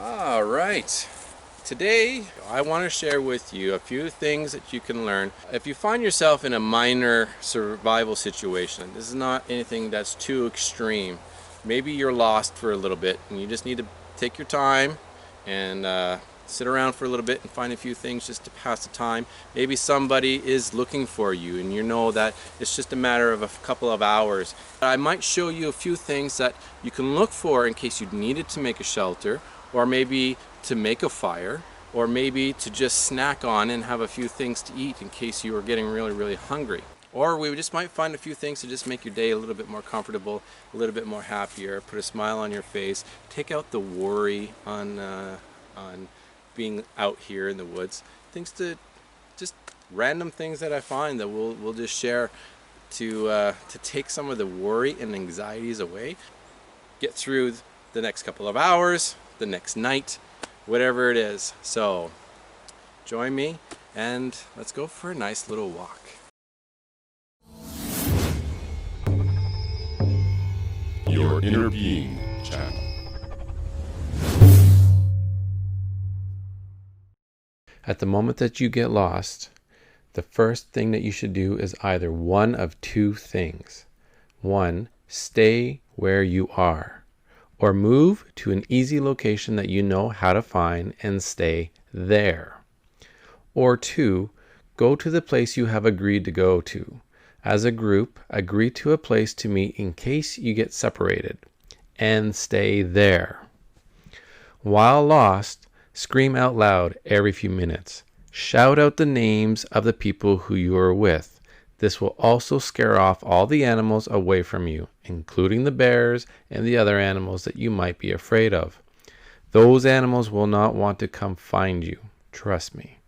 All right. Today, I want to share with you a few things that you can learn. If you find yourself in a minor survival situation, this is not anything that's too extreme. Maybe you're lost for a little bit and you just need to take your time and sit around for a little bit and find a few things just to pass the time. Maybe somebody is looking for you and you know that it's just a matter of a couple of hours. I might show you a few things that you can look for in case you needed to make a shelter, or maybe to make a fire, or maybe to just snack on and have a few things to eat in case you are getting really hungry. Or we just might find a few things to just make your day a little bit more comfortable, a little bit more happier, put a smile on your face, take out the worry on being out here in the woods. Things to just random things that I find that we'll just share to take some of the worry and anxieties away. Get through the next couple of hours, the next night, whatever it is. So join me and let's go for a nice little walk. Your Inner Being channel. At the moment that you get lost, the first thing that you should do is either one of two things. One, stay where you are, or move to an easy location that you know how to find and stay there. Or two, go to the place you have agreed to go to. As a group, agree to a place to meet in case you get separated, and stay there. While lost, scream out loud every few minutes. Shout out the names of the people who you are with. This will also scare off all the animals away from you, including the bears and the other animals that you might be afraid of. Those animals will not want to come find you. Trust me.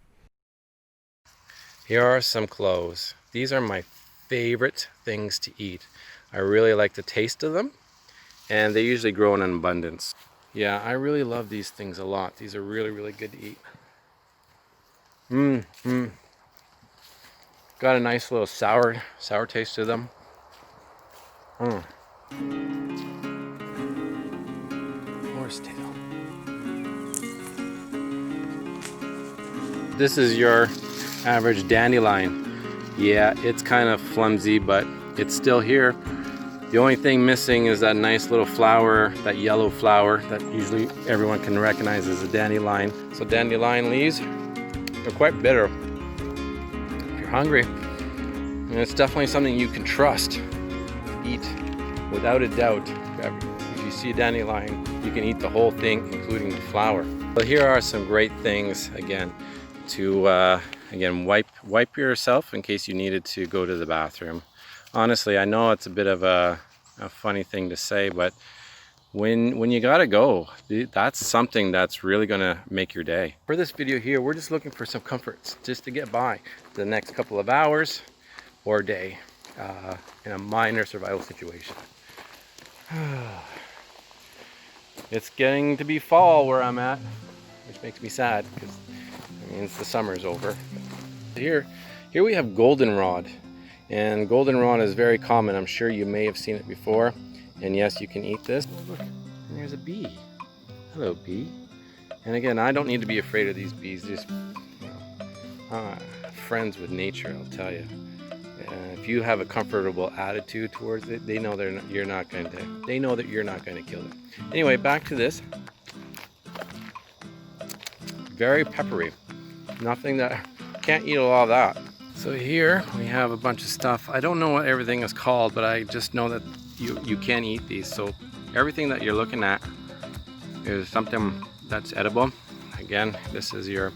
Here are some cloves. These are my favorite things to eat. I really like the taste of them, and they usually grow in abundance. Yeah, I really love these things a lot. These are really good to eat. Got a nice little sour taste to them. Horsetail. This is your average dandelion. Yeah, it's kind of flimsy, but it's still here. The only thing missing is that nice little flower, that yellow flower that usually everyone can recognize as a dandelion. So dandelion leaves are quite bitter. If you're hungry, and it's definitely something you can trust. Eat without a doubt. If you see a dandelion, you can eat the whole thing, including the flower. But here are some great things again to wipe yourself in case you needed to go to the bathroom. Honestly, I know it's a bit of a funny thing to say, but when you gotta go, that's something that's really gonna make your day. For this video here, we're just looking for some comforts just to get by the next couple of hours or day in a minor survival situation. It's getting to be fall where I'm at, which makes me sad because it means the summer's over. Here we have goldenrod. And goldenrod is very common. I'm sure you may have seen it before. And yes, you can eat this. Oh, look, and there's a bee. Hello, bee. And again, I don't need to be afraid of these bees. Just friends with nature, I'll tell you. If you have a comfortable attitude towards it, they know that you're not going to kill them. Anyway, back to this. Very peppery. Nothing that can't eat a lot of that. So here we have a bunch of stuff. I don't know what everything is called, but I just know that you can eat these. So everything that you're looking at is something that's edible. Again, this is your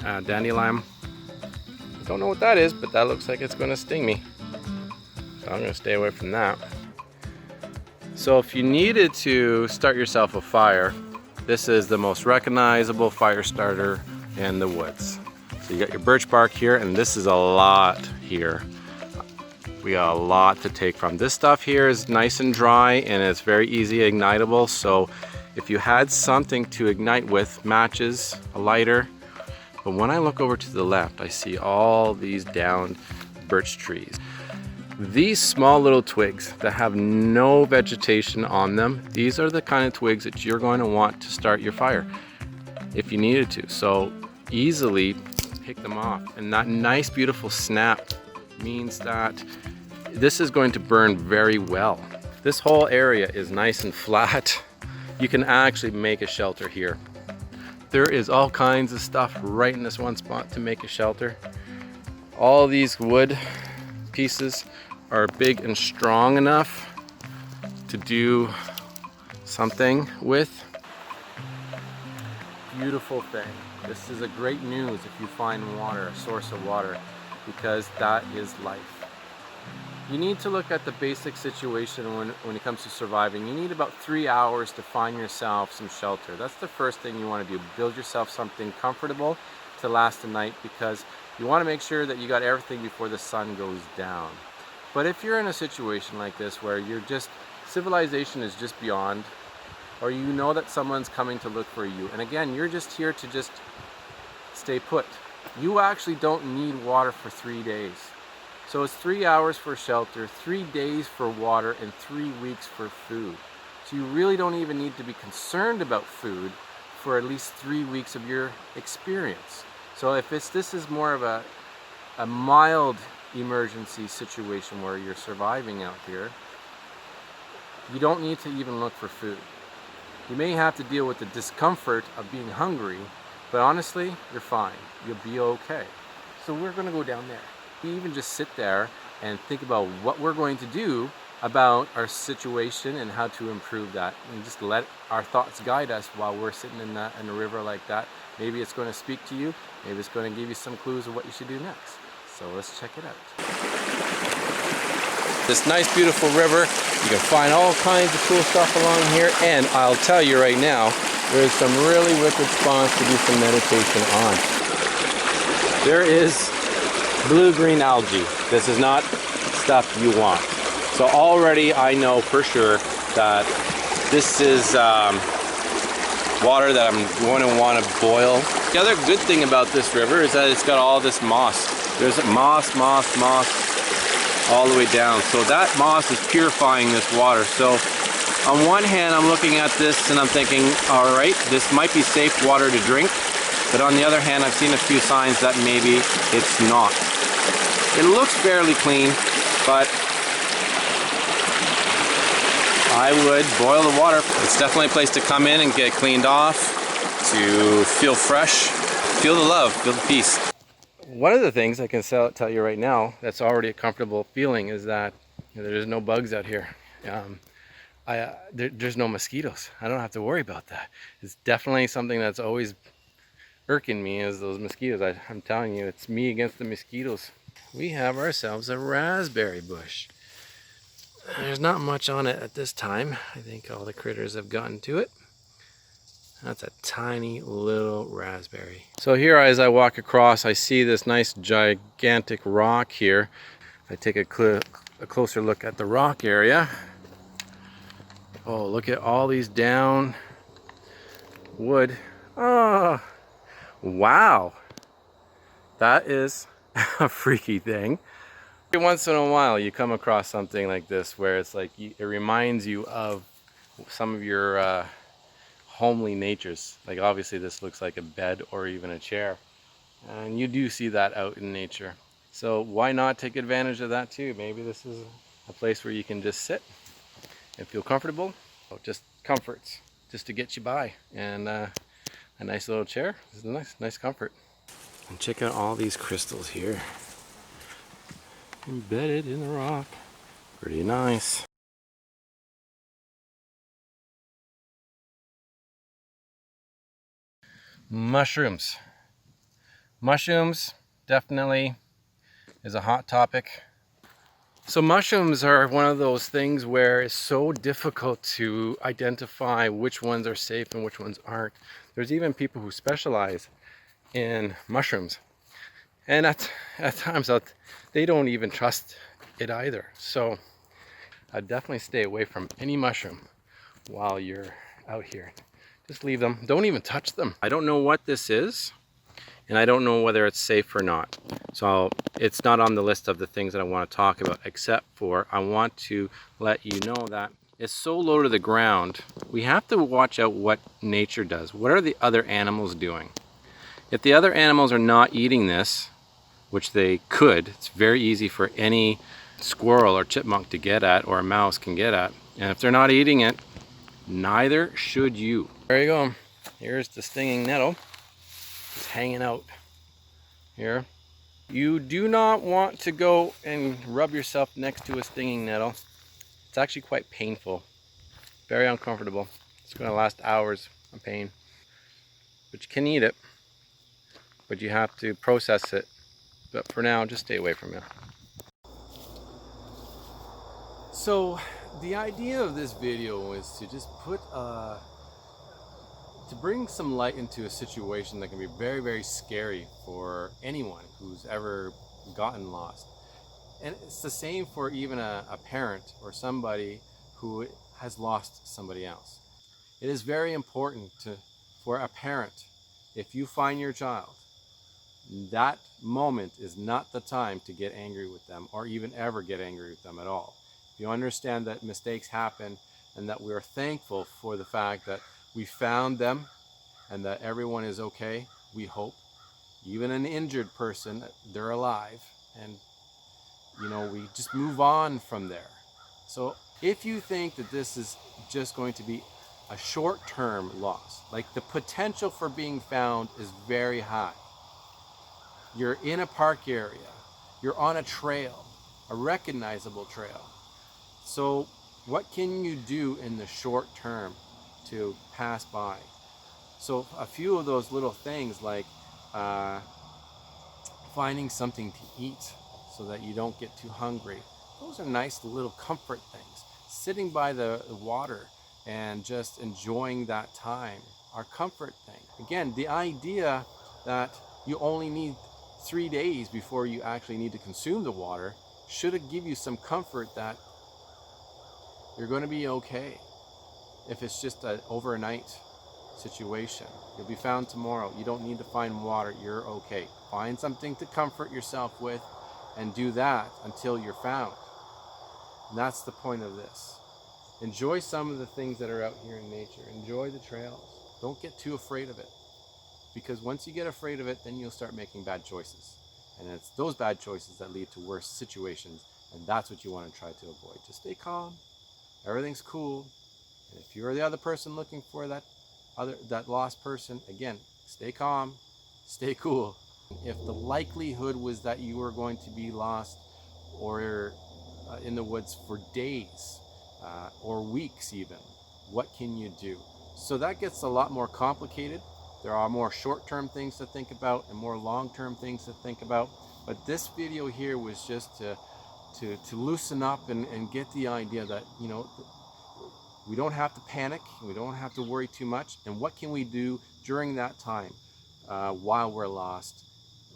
dandelion. I don't know what that is, but that looks like it's going to sting me. So I'm going to stay away from that. So if you needed to start yourself a fire, this is the most recognizable fire starter in the woods. So you got your birch bark here, and this is a lot here. We got a lot to take from. This stuff here is nice and dry and it's very easy ignitable. So if you had something to ignite with, matches, a lighter. But when I look over to the left, I see all these downed birch trees. These small little twigs that have no vegetation on them, these are the kind of twigs that you're going to want to start your fire if you needed to. So easily pick them off. And that nice beautiful snap means that this is going to burn very well. This whole area is nice and flat. You can actually make a shelter here. There is all kinds of stuff right in this one spot to make a shelter. All these wood pieces are big and strong enough to do something with. Beautiful thing. This is a great news if you find water, a source of water, because that is life. You need to look at the basic situation when it comes to surviving. You need about 3 hours to find yourself some shelter. That's the first thing you want to do. Build yourself something comfortable to last the night, because you want to make sure that you got everything before the sun goes down. But if you're in a situation like this where civilization is just beyond, or you know that someone's coming to look for you, and again, you're just here to just stay put. You actually don't need water for 3 days. So it's 3 hours for shelter, 3 days for water, and 3 weeks for food. So you really don't even need to be concerned about food for at least 3 weeks of your experience. So if this is more of a mild emergency situation where you're surviving out here, you don't need to even look for food. You may have to deal with the discomfort of being hungry, but honestly, you're fine. You'll be okay. So we're gonna go down there. You even just sit there and think about what we're going to do about our situation and how to improve that, and just let our thoughts guide us while we're sitting in a river like that. Maybe it's going to speak to you. Maybe it's going to give you some clues of what you should do next. So let's check it out. This nice beautiful river. You can find all kinds of cool stuff along here, and I'll tell you right now, there's some really wicked spots to do some meditation on. There is blue-green algae. This is not stuff you want. So already I know for sure that this is water that I'm going to want to boil. The other good thing about this river is that it's got all this moss. There's moss all the way down. So that moss is purifying this water. So on one hand, I'm looking at this and I'm thinking, all right, this might be safe water to drink. But on the other hand, I've seen a few signs that maybe it's not. It looks fairly clean, but I would boil the water. It's definitely a place to come in and get cleaned off, to feel fresh, feel the love, feel the peace. One of the things I can tell you right now that's already a comfortable feeling is that there's no bugs out here. There's no mosquitoes. I don't have to worry about that. It's definitely something that's always irking me, is those mosquitoes. I'm telling you, it's me against the mosquitoes. We have ourselves a raspberry bush. There's not much on it at this time. I think all the critters have gotten to it. That's a tiny little raspberry. So here, as I walk across, I see this nice gigantic rock here. I take a closer look at the rock area. Oh, look at all these down wood. Oh, wow. That is a freaky thing. Every once in a while you come across something like this where it's like it reminds you of some of your homely natures. Like obviously this looks like a bed or even a chair, and you do see that out in nature. So why not take advantage of that too? Maybe this is a place where you can just sit and feel comfortable. Just comforts, just to get you by, and a nice little chair is a nice comfort. And check out all these crystals here, embedded in the rock. Pretty nice. Mushrooms. Mushrooms definitely is a hot topic. So mushrooms are one of those things where it's so difficult to identify which ones are safe and which ones aren't. There's even people who specialize in mushrooms, and at times they don't even trust it either. So I'd definitely stay away from any mushroom while you're out here. Just leave them. Don't even touch them. I don't know what this is. and I don't know whether it's safe or not. So it's not on the list of the things that I want to talk about, except for I want to let you know that it's so low to the ground. We have to watch out what nature does. What are the other animals doing? If the other animals are not eating this, which they could, it's very easy for any squirrel or chipmunk to get at, or a mouse can get at, and if they're not eating it, neither should you. There you go. Here's the stinging nettle. It's hanging out here. You do not want to go and rub yourself next to a stinging nettle. It's actually quite painful, very uncomfortable. It's going to last hours of pain. But you can eat it, but you have to process it. But for now, just stay away from it. So the idea of this video is to just to bring some light into a situation that can be very, very scary for anyone who's ever gotten lost. And it's the same for even a parent or somebody who has lost somebody else. It is very important for a parent, if you find your child, that moment is not the time to get angry with them, or even ever get angry with them at all. You understand that mistakes happen, and that we are thankful for the fact that we found them and that everyone is okay, we hope. Even an injured person, they're alive, and we just move on from there. So if you think that this is just going to be a short-term loss, like the potential for being found is very high. You're in a park area, you're on a trail, a recognizable trail. So what can you do in the short term to pass by? So a few of those little things, like finding something to eat so that you don't get too hungry. Those are nice little comfort things. Sitting by the water and just enjoying that time are comfort things. Again, the idea that you only need 3 days before you actually need to consume the water should give you some comfort that you're going to be okay. If it's just an overnight situation, you'll be found tomorrow. You don't need to find water. You're okay. Find something to comfort yourself with and do that until you're found. And that's the point of this. Enjoy some of the things that are out here in nature. Enjoy the trails. Don't get too afraid of it, because once you get afraid of it, then you'll start making bad choices, and it's those bad choices that lead to worse situations, and that's what you want to try to avoid. Just stay calm. Everything's cool. And if you're the other person looking for that lost person, again, stay calm, stay cool. If the likelihood was that you were going to be lost or in the woods for days or weeks even, what can you do? So that gets a lot more complicated. There are more short-term things to think about and more long-term things to think about. But this video here was just to loosen up and get the idea that, we don't have to panic, we don't have to worry too much. And what can we do during that time while we're lost,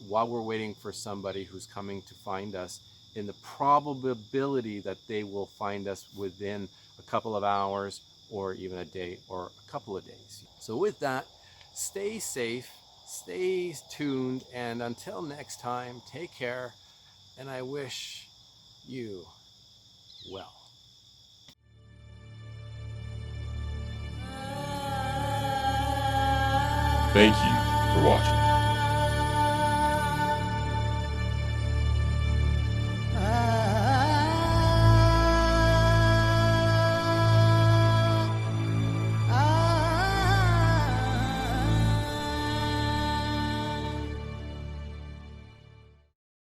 while we're waiting for somebody who's coming to find us, in the probability that they will find us within a couple of hours or even a day or a couple of days. So with that, stay safe, stay tuned, and until next time, take care, and I wish you well. Thank you for watching.